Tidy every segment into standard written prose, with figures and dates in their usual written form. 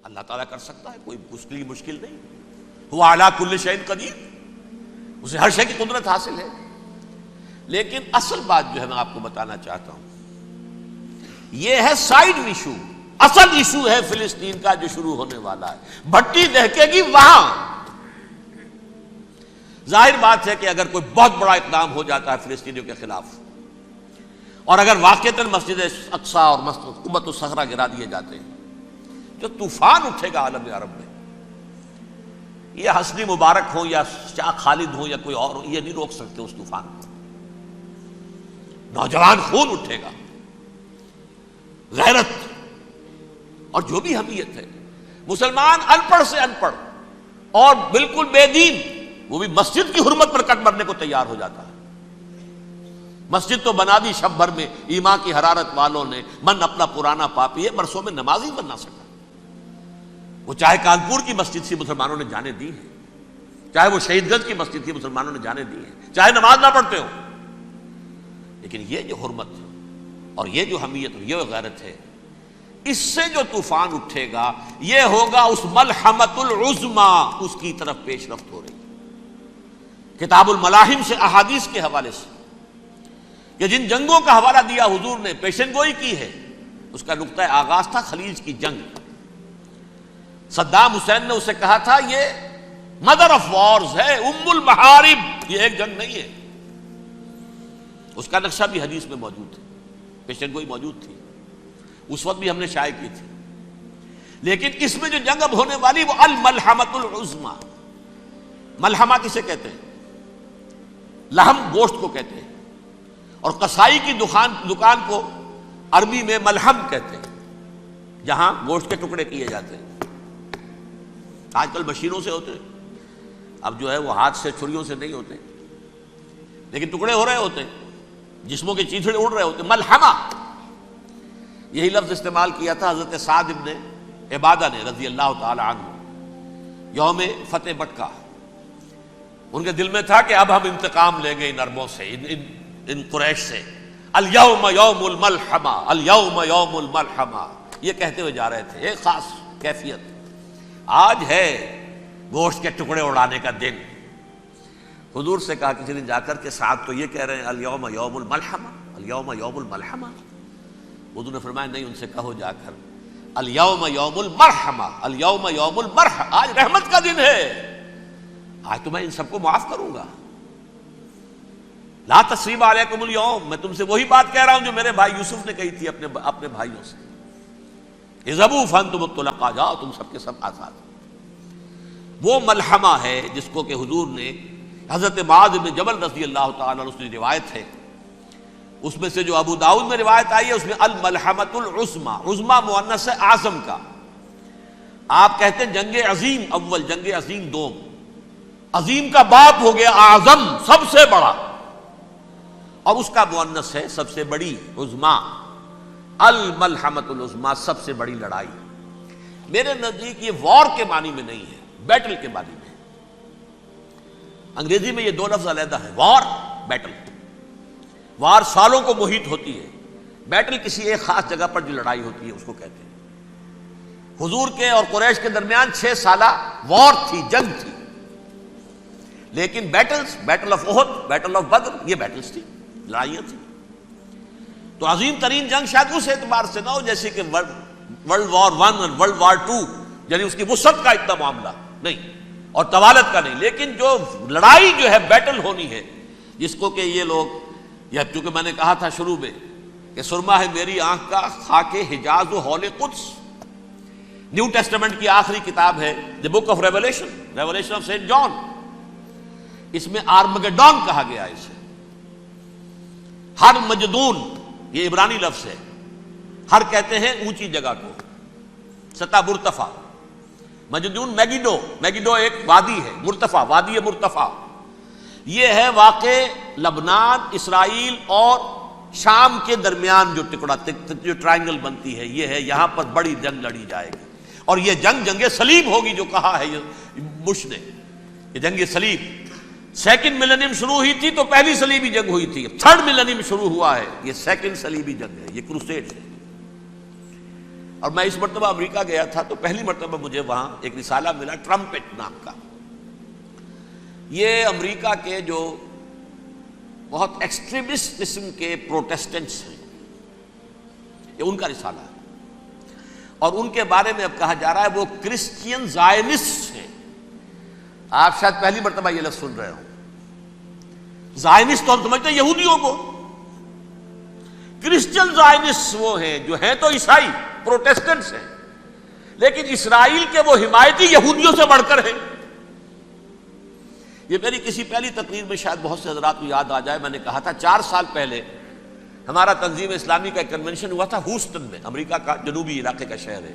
اللہ تعالیٰ کر سکتا ہے، کوئی اس کے لیے مشکل نہیں. ہوا علی کل شیء قدیر، اسے ہر شے کی قدرت حاصل ہے. لیکن اصل بات جو ہے میں آپ کو بتانا چاہتا ہوں، یہ ہے سائیڈ ایشو. اصل ایشو ہے فلسطین کا جو شروع ہونے والا ہے. بھٹی دہکے گی وہاں. ظاہر بات ہے کہ اگر کوئی بہت بڑا اقدام ہو جاتا ہے فلسطینیوں کے خلاف، اور اگر واقعتاً مسجد اقصیٰ اور قبۃ الصخرہ گرا دیے جاتے ہیں، جو طوفان اٹھے گا عالم عرب میں، یہ حسنی مبارک ہوں یا شاہ خالد ہوں یا کوئی اور ہو، یہ نہیں روک سکتے اس طوفان کو. نوجوان خون اٹھے گا، غیرت اور جو بھی حمیت ہے. مسلمان ان پڑھ سے ان پڑھ اور بالکل بے دین، وہ بھی مسجد کی حرمت پر کٹ مرنے کو تیار ہو جاتا ہے. مسجد تو بنا دی شب بھر میں ایمان کی حرارت والوں نے، من اپنا پرانا پاپی ہے، برسوں میں نماز ہی بن نہ سکا. وہ چاہے کانپور کی مسجد سے مسلمانوں نے جانے دی ہیں، چاہے وہ شہید گنج کی مسجد تھی مسلمانوں نے جانے دی ہیں، چاہے نماز نہ پڑھتے ہو. لیکن یہ جو حرمت اور یہ جو حمیت اور یہ غیرت ہے، اس سے جو طوفان اٹھے گا یہ ہوگا اس ملحمۃ العظمی، اس کی طرف پیش رفت ہو رہی. کتاب الملاحم سے احادیث کے حوالے سے کہ جن جنگوں کا حوالہ دیا حضور نے، پیشن گوئی کی ہے، اس کا نقطہ آغاز تھا خلیج کی جنگ. صدام حسین نے اسے کہا تھا یہ مدر آف وارز ہے، ام المحارب، یہ ایک جنگ نہیں ہے. اس کا نقشہ بھی حدیث میں موجود ہے، پیشن گوئی موجود تھی، اس وقت بھی ہم نے شائع کی تھی. لیکن اس میں جو جنگ اب ہونے والی وہ الملحمۃ العظمی. ملحمہ کسے کہتے ہیں؟ لحم گوشت کو کہتے ہیں، اور قصائی کی دکان کو عربی میں ملحم کہتے ہیں، جہاں گوشت کے ٹکڑے کیے جاتے ہیں. آج کل مشینوں سے ہوتے ہیں، اب جو ہے وہ ہاتھ سے چھریوں سے نہیں ہوتے، لیکن ٹکڑے ہو رہے ہوتے ہیں، جسموں کے چیتھڑے اڑ رہے ہوتے ہیں. ملحمہ، یہی لفظ استعمال کیا تھا حضرت سعد ابن عبادہ نے رضی اللہ تعالی عنہ یوم فتح مکہ. ان کے دل میں تھا کہ اب ہم انتقام لیں گے ان عربوں سے، ان قریش سے. الیوم یوم الملحمہ، الیوم یوم الملحمہ، یہ کہتے ہوئے جا رہے تھے. ایک خاص کیفیت، آج ہے گوشت کے ٹکڑے اڑانے کا دن. حضور سے کہا کسی دن جا کر کے سعد تو یہ کہہ رہے ہیں الیوم یوم الملحمہ، الیوم یوم الملحمہ. حضور نے فرمایا نہیں، ان سے کہو جا کر الیوم یوم المرحمہ، الیوم یوم المرحمہ، آج رحمت کا دن ہے، آج تو میں ان سب کو معاف کروں گا. لا تثریب علیکم اليوم، میں تم سے وہی بات کہہ رہا ہوں جو میرے بھائی یوسف نے کہی تھی اپنے بھائیوں سے، اذهبوا فانتم الطلقاء، جاؤ تم سب کے سب آزاد. وہ ملحمہ ہے جس کو کہ حضور نے حضرت معاذ بن جبل رضی اللہ تعالیٰ عنہ، اس کی روایت ہے، اس میں سے جو ابو داؤد میں روایت آئی ہے اس میں الملحمۃ العظمی، عظمی مؤنث ہے اعظم کا. آپ کہتے ہیں جنگ عظیم اول، جنگ عظیم دوم، عظیم کا باپ ہو گیا اعظم، سب سے بڑا، اور اس کا مؤنث ہے سب سے بڑی، عظمی. الملحمۃ العظمی، سب سے بڑی لڑائی. میرے نزدیک یہ وار کے معنی میں نہیں ہے، بیٹل کے معنی میں. انگریزی میں یہ دو لفظ علیحدہ ہیں، وار، بیٹل. وار سالوں کو محیط ہوتی ہے، بیٹل کسی ایک خاص جگہ پر جو لڑائی ہوتی ہے اس کو کہتے ہیں. حضور کے اور قریش کے درمیان 6 سالہ وار تھی، جنگ تھی. لیکن battles, battle of Uhud, battle of Badr, یہ بیٹلز تھی، لڑائیاں تھیں. تو عظیم ترین جنگ شاید اس اعتبار سے نہ ہو جیسے کہ ورلڈ وار 1 اور ورلڈ وار 2، یعنی اس کی وسعت کا اتنا معاملہ نہیں اور طوالت کا نہیں. لیکن جو لڑائی جو ہے بیٹل ہونی ہے، جس کو کہ یہ لوگ، یا چونکہ میں نے کہا تھا شروع میں کہ سرما ہے میری آنکھ کا خاک حجاز و حول قدس. نیو ٹیسٹمنٹ کی آخری کتاب ہے the book of Revelation, Revelation of Saint John. اس میں آرمگڈون کہا گیا ہے اسے. ہر مجدون، یہ عبرانی لفظ ہے. ہر کہتے ہیں اونچی جگہ کو، سطح مرتفع. مجدون میگیڈو، میگیڈو ایک وادی ہے، مرتفع، وادی مرتفع. یہ ہے واقع لبنان، اسرائیل اور شام کے درمیان جو ٹکڑا، جو ٹرائنگل بنتی ہے، یہ ہے. یہاں پر بڑی جنگ لڑی جائے گی، اور یہ جنگ صلیب ہوگی جو کہا ہے بش نے، یہ جنگ صلیب. سیکنڈ ملینیم شروع ہوئی تھی تو پہلی صلیبی جنگ ہوئی تھی، تھرڈ ملینیم شروع ہوا ہے، یہ سیکنڈ صلیبی جنگ ہے، یہ کروسیڈ ہے. اور میں اس مرتبہ امریکہ گیا تھا تو پہلی مرتبہ مجھے وہاں ایک رسالہ ملا ٹرمپٹ نام کا. یہ امریکہ کے جو بہت ایکسٹریمسٹ قسم کے پروٹیسٹنٹس ہیں، یہ ان کا رسالہ ہے، اور ان کے بارے میں اب کہا جا رہا ہے وہ کرسچین زائنسٹ ہیں. آپ شاید پہلی مرتبہ یہ لفظ سن رہے ہوں. زائنسٹ تو ہم سمجھتے ہیں یہودیوں کو، کرسچین زائنسٹ وہ ہیں جو ہیں تو عیسائی پروٹیسٹنٹس ہیں، لیکن اسرائیل کے وہ حمایتی یہودیوں سے بڑھ کر ہیں. یہ میری کسی پہلی تقریر میں شاید بہت سے حضرات کو یاد آ جائے، میں نے کہا تھا 4 سال پہلے ہمارا تنظیم اسلامی کا ایک کنونشن ہوا تھا ہوسٹن میں، امریکہ کا جنوبی علاقے کا شہر ہے.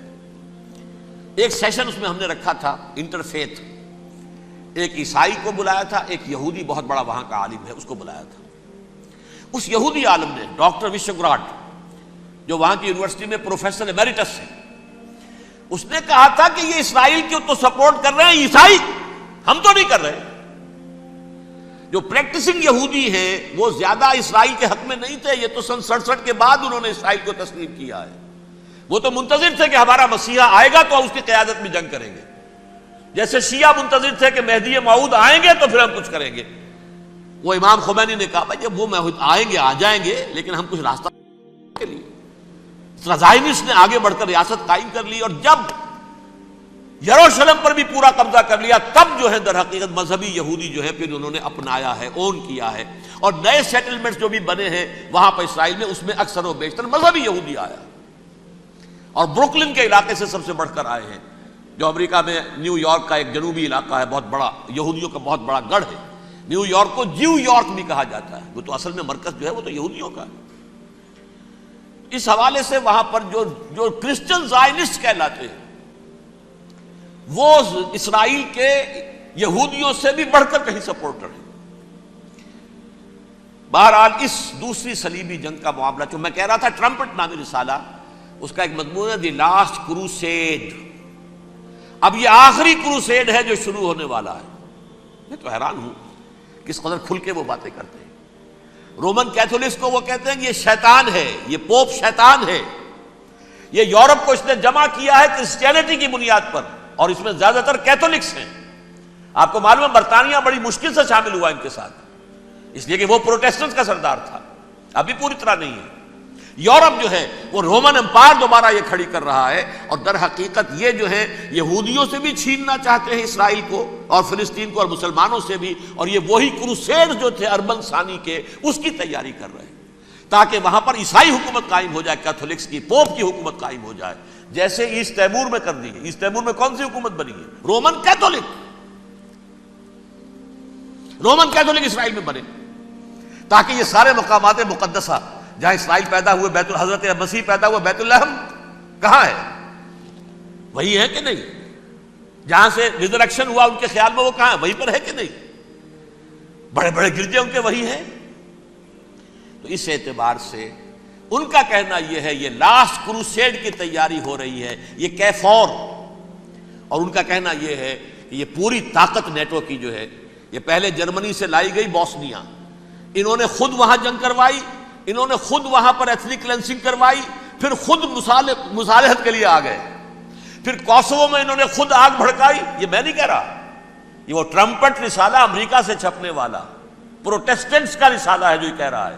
ایک سیشن اس میں ہم نے رکھا تھا انٹرفیتھ، ایک عیسائی کو بلایا تھا، ایک یہودی بہت بڑا وہاں کا عالم ہے اس کو بلایا تھا. اس یہودی عالم نے ڈاکٹر وشوگراڈ، جو وہاں کی یونیورسٹی میں پروفیسر ایمیریٹس ہے، اس نے کہا تھا کہ یہ اسرائیل کو تو سپورٹ کر رہے ہیں عیسائی، ہم تو نہیں کر رہے. جو پریکٹسنگ یہودی ہیں وہ زیادہ اسرائیل کے حق میں نہیں تھے، یہ تو سن 67 کے بعد انہوں نے اسرائیل کو تسلیم کیا ہے. وہ تو منتظر تھے کہ ہمارا مسیحا آئے گا تو اس کی قیادت میں جنگ کریں گے، جیسے شیعہ منتظر تھے کہ مہدی موعود آئیں گے تو پھر ہم کچھ کریں گے. وہ امام خمینی نے کہا بھائی جب وہ آئیں گے آ جائیں گے، لیکن ہم کچھ راستہ کے لیے. زائنسٹ نے آگے بڑھ کر ریاست قائم کر لی، اور جب یروشلم پر بھی پورا قبضہ کر لیا تب جو ہے در حقیقت مذہبی یہودی جو ہے پھر انہوں نے اپنایا ہے، اون کیا ہے، اور نئے سیٹلمنٹس جو بھی بنے ہیں وہاں پر اسرائیل میں، اس میں اکثر و بیشتر مذہبی یہودی آیا، اور بروکلن کے علاقے سے سب سے بڑھ کر آئے ہیں، جو امریکہ میں نیو یارک کا ایک جنوبی علاقہ ہے، بہت بڑا یہودیوں کا بہت بڑا گڑھ ہے. نیو یارک کو جیو یارک بھی کہا جاتا ہے، وہ تو اصل میں مرکز جو ہے وہ تو یہودیوں کا ہے. اس حوالے سے وہاں پر جو کرسچن زائنسٹ کہلاتے ہیں وہ اسرائیل کے یہودیوں سے بھی بڑھ کر کہیں سپورٹر ہیں. بہرحال اس دوسری صلیبی جنگ کا معاملہ جو میں کہہ رہا تھا، ٹرمپٹ نامی رسالہ، اس کا ایک مضمون ہے دی لاسٹ کروسیڈ. اب یہ آخری کروسیڈ ہے جو شروع ہونے والا ہے. میں تو حیران ہوں کس قدر کھل کے وہ باتیں کرتے ہیں. رومن کیتھولکس کو وہ کہتے ہیں کہ یہ شیطان ہے، یہ پوپ شیطان ہے، یہ یورپ کو اس نے جمع کیا ہے کرسچینٹی کی بنیاد پر، اور اس میں زیادہ تر کیتھولکس ہیں. آپ کو معلوم ہے برطانیہ بڑی مشکل سے شامل ہوا ان کے ساتھ، اس لیے کہ وہ پروٹیسٹنٹس کا سردار تھا، ابھی پوری طرح نہیں ہے. یورپ جو ہے وہ رومن امپائر دوبارہ یہ کھڑی کر رہا ہے، اور در حقیقت یہ جو ہے یہودیوں سے بھی چھیننا چاہتے ہیں اسرائیل کو اور فلسطین کو، اور مسلمانوں سے بھی، اور یہ وہی کروسیڈ جو تھے اربن ثانی کے، اس کی تیاری کر رہے ہیں تاکہ وہاں پر عیسائی حکومت قائم ہو جائے، کیتھولکس کی، پوپ کی حکومت قائم ہو جائے، جیسے ایسٹ تیمور میں کر دی ہے. ایسٹ تیمور میں کون سی حکومت بنی ہے؟ Roman Catholic. رومن کیتھولک اسرائیل میں بنے تاکہ یہ سارے مقامات مقدسہ جہاں اسرائیل پیدا ہوئے، حضرت مسیح پیدا ہوئے، بیت لحم کہاں ہے؟ وہی ہے کہ نہیں؟ جہاں سے ریزریکشن ہوا ان کے خیال میں وہ کہاں ہے؟ وہیں پر ہے کہ نہیں؟ بڑے بڑے گرجے ان کے وہی ہیں. تو اس اعتبار سے ان کا کہنا یہ ہے یہ لاسٹ کروسیڈ کی تیاری ہو رہی ہے، یہ کیفور. اور ان کا کہنا یہ ہے کہ یہ پوری طاقت نیٹو کی جو ہے، یہ پہلے جرمنی سے لائی گئی بوسنیا، انہوں نے خود وہاں جنگ کروائی، انہوں نے خود وہاں پر ایتھنک کلینسنگ کروائی، پھر خود مصالحت کے لیے آ گئے، پھر کوسوو میں انہوں نے خود آگ بھڑکائی. یہ میں نہیں کہہ رہا، یہ وہ ٹرمپٹ رسالہ امریکہ سے چھپنے والا پروٹیسٹنٹس کا رسالہ ہے جو یہ کہہ رہا ہے.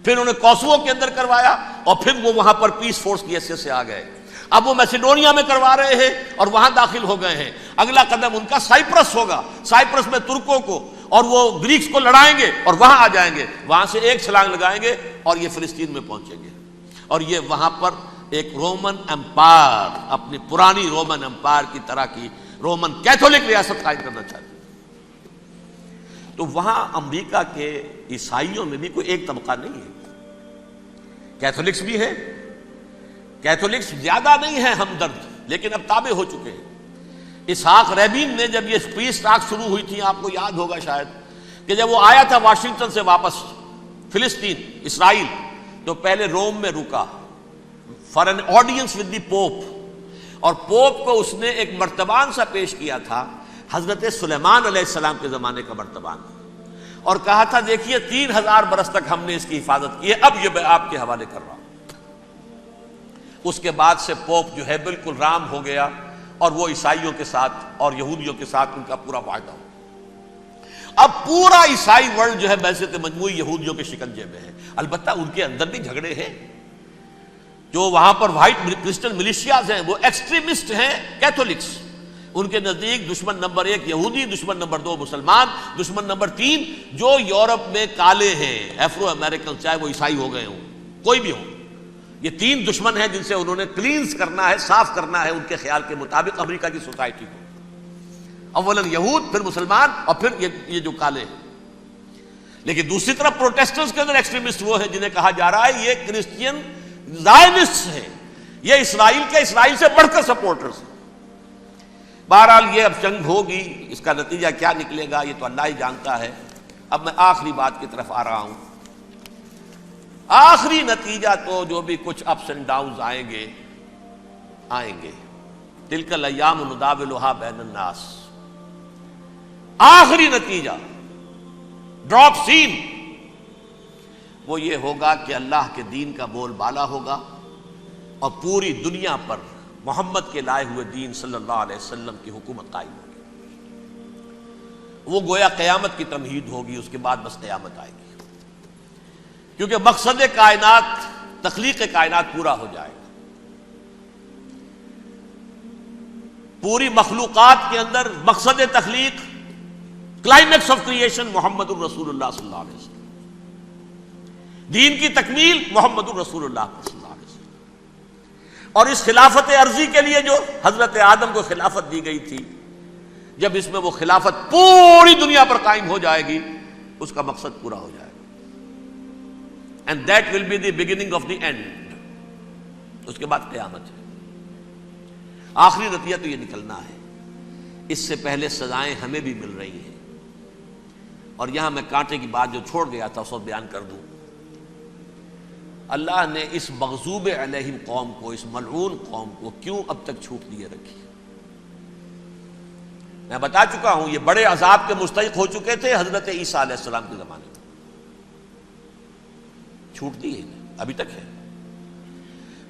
پھر انہوں نے کوسوو کے اندر کروایا، اور پھر وہ وہاں پر پیس فورس کی حیثیت سے آ گئے. اب وہ میسیڈونیا میں کروا رہے ہیں اور وہاں داخل ہو گئے ہیں. اگلا قدم ان کا سائپرس ہوگا، سائپرس میں ترکوں کو اور وہ گریکس کو لڑائیں گے اور وہاں آ جائیں گے، وہاں سے ایک چھلانگ لگائیں گے اور یہ فلسطین میں پہنچیں گے، اور یہ وہاں پر ایک رومن امپائر، اپنی پرانی رومن امپائر کی طرح کی رومن کیتھولک ریاست قائم کرنا چاہتے ہیں. تو وہاں امریکہ کے عیسائیوں میں بھی کوئی ایک طبقہ نہیں ہے، کیتھولکس بھی ہے. کیتھولکس زیادہ نہیں ہے ہمدرد، لیکن اب تابع ہو چکے ہیں. اسحاق ریبین نے جب یہ پیس ٹاک شروع ہوئی تھی، آپ کو یاد ہوگا شاید کہ جب وہ آیا تھا واشنگٹن سے واپس فلسطین اسرائیل، تو پہلے روم میں رکا for an audience with the Pope, اور پوپ کو اس نے ایک مرتبان سا پیش کیا تھا، حضرت سلیمان علیہ السلام کے زمانے کا مرتبان، اور کہا تھا دیکھیے 3000 برس تک ہم نے اس کی حفاظت کی ہے، اب یہ میں آپ کے حوالے کر رہا ہوں. اس کے بعد سے پوپ جو ہے بالکل رام ہو گیا، اور وہ عیسائیوں کے ساتھ اور یہودیوں کے ساتھ ان کا پورا معاہدہ ہو۔ اب پورا عیسائی ورلڈ جو ہے بعثت مجموعی یہودیوں کے شکنجے میں ہے۔ البتہ ان کے اندر بھی جھگڑے ہیں، جو وہاں پر وائٹ کرسچن ملیشیاز ہیں وہ ایکسٹریمسٹ ہیں کیتھولکس، ان کے نزدیک دشمن نمبر 1 یہودی، دشمن نمبر 2 مسلمان، دشمن نمبر 3 جو یورپ میں کالے ہیں، ایفرو امریکن، چاہے وہ عیسائی ہو گئے ہوں، کوئی بھی ہو۔ یہ 3 دشمن ہیں جن سے انہوں نے کلینز کرنا ہے، صاف کرنا ہے ان کے خیال کے مطابق امریکہ کی سوسائٹی کو۔ اولا یہود، پھر مسلمان، اور پھر یہ جو کالے ہیں۔ لیکن دوسری طرف پروٹیسٹنٹس کے اندر ایکسٹریمسٹ وہ ہیں جنہیں کہا جا رہا ہے یہ کرسچین زائنسٹ ہیں، یہ اسرائیل کے، اسرائیل سے بڑھ کر سپورٹرز ہیں۔ بہرحال یہ اب جنگ ہوگی، اس کا نتیجہ کیا نکلے گا یہ تو اللہ ہی جانتا ہے۔ اب میں آخری بات کی طرف آ رہا ہوں۔ آخری نتیجہ تو جو بھی کچھ اپس اینڈ ڈاؤنز آئیں گے، تلک الایام نداولھا بین الناس، آخری نتیجہ ڈراپ سین وہ یہ ہوگا کہ اللہ کے دین کا بول بالا ہوگا، اور پوری دنیا پر محمد کے لائے ہوئے دین صلی اللہ علیہ وسلم کی حکومت قائم ہوگی۔ وہ گویا قیامت کی تمہید ہوگی، اس کے بعد بس قیامت آئے گی، کیونکہ مقصد کائنات، تخلیق کائنات پورا ہو جائے گا۔ پوری مخلوقات کے اندر مقصد تخلیق، کلائمیکس آف کریشن محمد الرسول اللہ صلی اللہ علیہ وسلم، دین کی تکمیل محمد الرسول اللہ صلی اللہ علیہ وسلم۔ اور اس خلافت عرضی کے لیے جو حضرت آدم کو خلافت دی گئی تھی، جب اس میں وہ خلافت پوری دنیا پر قائم ہو جائے گی، اس کا مقصد پورا ہو جائے گا۔ And that will be the beginning of the end۔ اس کے بعد قیامت ہے۔ آخری نتیجہ تو یہ نکلنا ہے۔ اس سے پہلے سزائیں ہمیں بھی مل رہی ہیں، اور یہاں میں کانٹے کی بات جو چھوڑ گیا تھا اس وقت بیان کر دوں۔ اللہ نے اس مغضوب علیہم قوم کو، اس ملعون قوم کو کیوں اب تک چھوٹ دیے رکھی؟ میں بتا چکا ہوں یہ بڑے عذاب کے مستحق ہو چکے تھے حضرت عیسیٰ علیہ السلام کے زمانے میں، چھوٹ دی ہے ابھی تک ہے،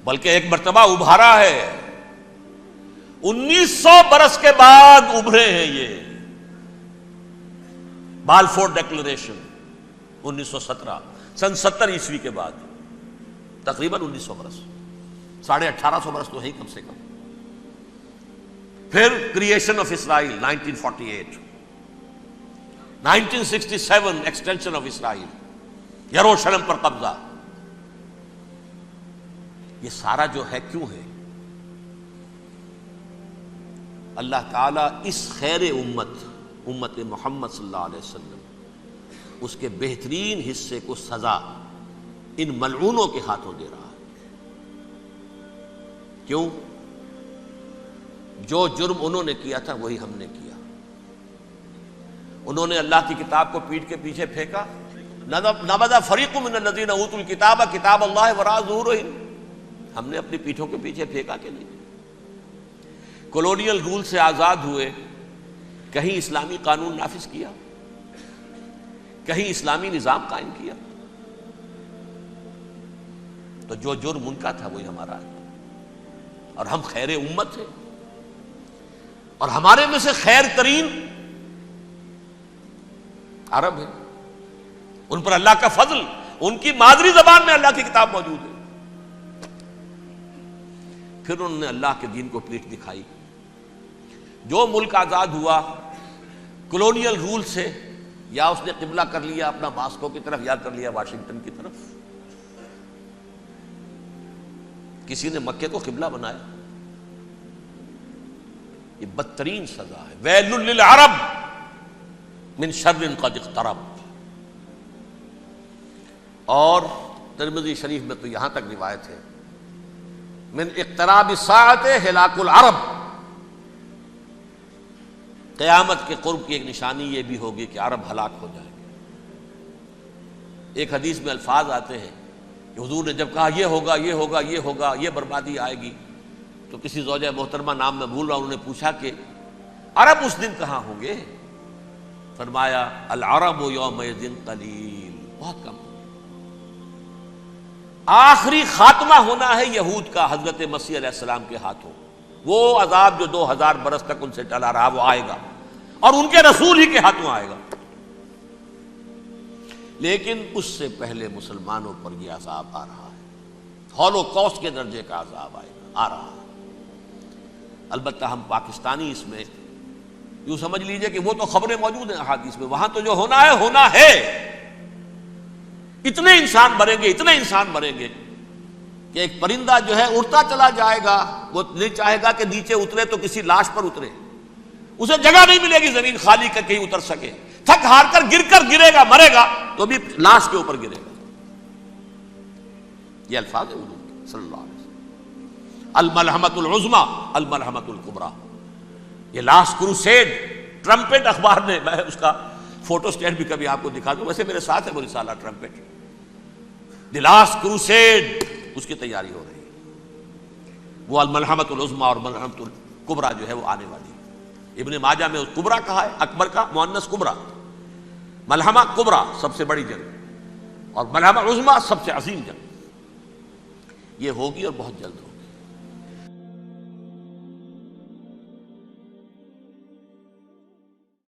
بلکہ ایک مرتبہ ابھارا ہے۔ 1900 برس کے بعد ابھرے ہیں یہ، بالفور ڈیکلریشن 1917، سن 70 عیسوی کے بعد، تقریباً 1900 برس، 1850 برس تو ہے کم سے کم۔ پھر creation of Israel 1948، 1967 extension of Israel, یروشلم پر قبضہ۔ یہ سارا جو ہے کیوں ہے؟ اللہ تعالیٰ اس خیر امت محمد صلی اللہ علیہ وسلم، اس کے بہترین حصے کو سزا ان ملعونوں کے ہاتھوں دے رہا ہے۔ کیوں؟ جو جرم انہوں نے کیا تھا وہی ہم نے کیا۔ انہوں نے اللہ کی کتاب کو پیٹھ کے پیچھے پھینکا، نبذ فریق من الذین اوتوا الکتاب کتاب اللہ وراء ظہورہم، ہم نے اپنی پیٹھوں کے پیچھے پھینکا کہ نہیں؟ کولونیل رول سے آزاد ہوئے، کہیں اسلامی قانون نافذ کیا، کہیں اسلامی نظام قائم کیا؟ تو جو جرم ان کا تھا وہی ہمارا ہے، اور ہم خیر امت ہیں، اور ہمارے میں سے خیر ترین عرب ہیں، ان پر اللہ کا فضل، ان کی مادری زبان میں اللہ کی کتاب موجود ہے۔ پھر انہوں نے اللہ کے دین کو پیٹھ دکھائی۔ جو ملک آزاد ہوا کولونیل رول سے، یا اس نے قبلہ کر لیا اپنا ماسکو کی طرف، یا کر لیا واشنگٹن کی طرف۔ کسی نے مکے کو قبلہ بنایا، یہ بدترین سزا ہے۔ ویل للعرب من شر قد اقترب۔ اور ترمذی شریف میں تو یہاں تک روایت ہے، من اقتراب الساعۃ ہلاک العرب، قیامت کے قرب کی ایک نشانی یہ بھی ہوگی کہ عرب ہلاک ہو جائیں گے۔ ایک حدیث میں الفاظ آتے ہیں کہ حضور نے جب کہا یہ ہوگا یہ ہوگا یہ ہوگا، یہ بربادی آئے گی، تو کسی زوجہ محترمہ نام میں بھول رہا ہوں، انہوں نے پوچھا کہ عرب اس دن کہاں ہوں گے؟ فرمایا العرب یومئذ قلیل، بہت کم۔ آخری خاتمہ ہونا ہے یہود کا حضرت مسیح علیہ السلام کے ہاتھوں. وہ عذاب جو 2000 برس تک ان سے ٹلا رہا وہ آئے گا اور ان کے رسول ہی کے ہاتھوں آئے گا. لیکن اس سے پہلے مسلمانوں پر یہ عذاب آ رہا ہے، ہولوکاسٹ کے درجے کا عذاب آ رہا ہے. البتہ ہم پاکستانی اس میں یوں سمجھ لیجئے کہ وہ تو خبریں موجود ہیں احادیث میں، وہاں تو جو ہونا ہے. اتنے انسان مریں گے کہ ایک پرندہ جو ہے اڑتا چلا جائے گا، وہ نہیں چاہے گا کہ نیچے اترے تو کسی لاش پر اترے، اسے جگہ نہیں ملے گی زمین خالی کر کہیں اتر سکے، تھک ہار کر گرے گا، مرے گا تو بھی لاش کے اوپر گرے گا. یہ الفاظ ہیں حضور کے صلی اللہ علیہ وسلم. الملحمۃ العظمیٰ الملحمۃ الکبریٰ. یہ لاسٹ کروسیڈ ٹرمپٹ اخبار نے، میں اس کا فوٹو اسٹیٹ بھی کبھی آپ کو دکھا دوں، ویسے میرے ساتھ ہے وہ رسالہ ٹرمپٹ. دی لاسٹ کروسیڈ اس کی تیاری ہو رہی ہے. وہ الملحمۃ العظمیٰ اور ملحمۃ الکبریٰ جو ہے وہ آنے والی ہے. ابن ماجہ میں کبریٰ کہا ہے، اکبر کا مؤنث کبریٰ. ملحمہ کبریٰ سب سے بڑی جنگ اور ملحمہ عظمیٰ سب سے عظیم جنگ. یہ ہوگی اور بہت جلد ہوگی.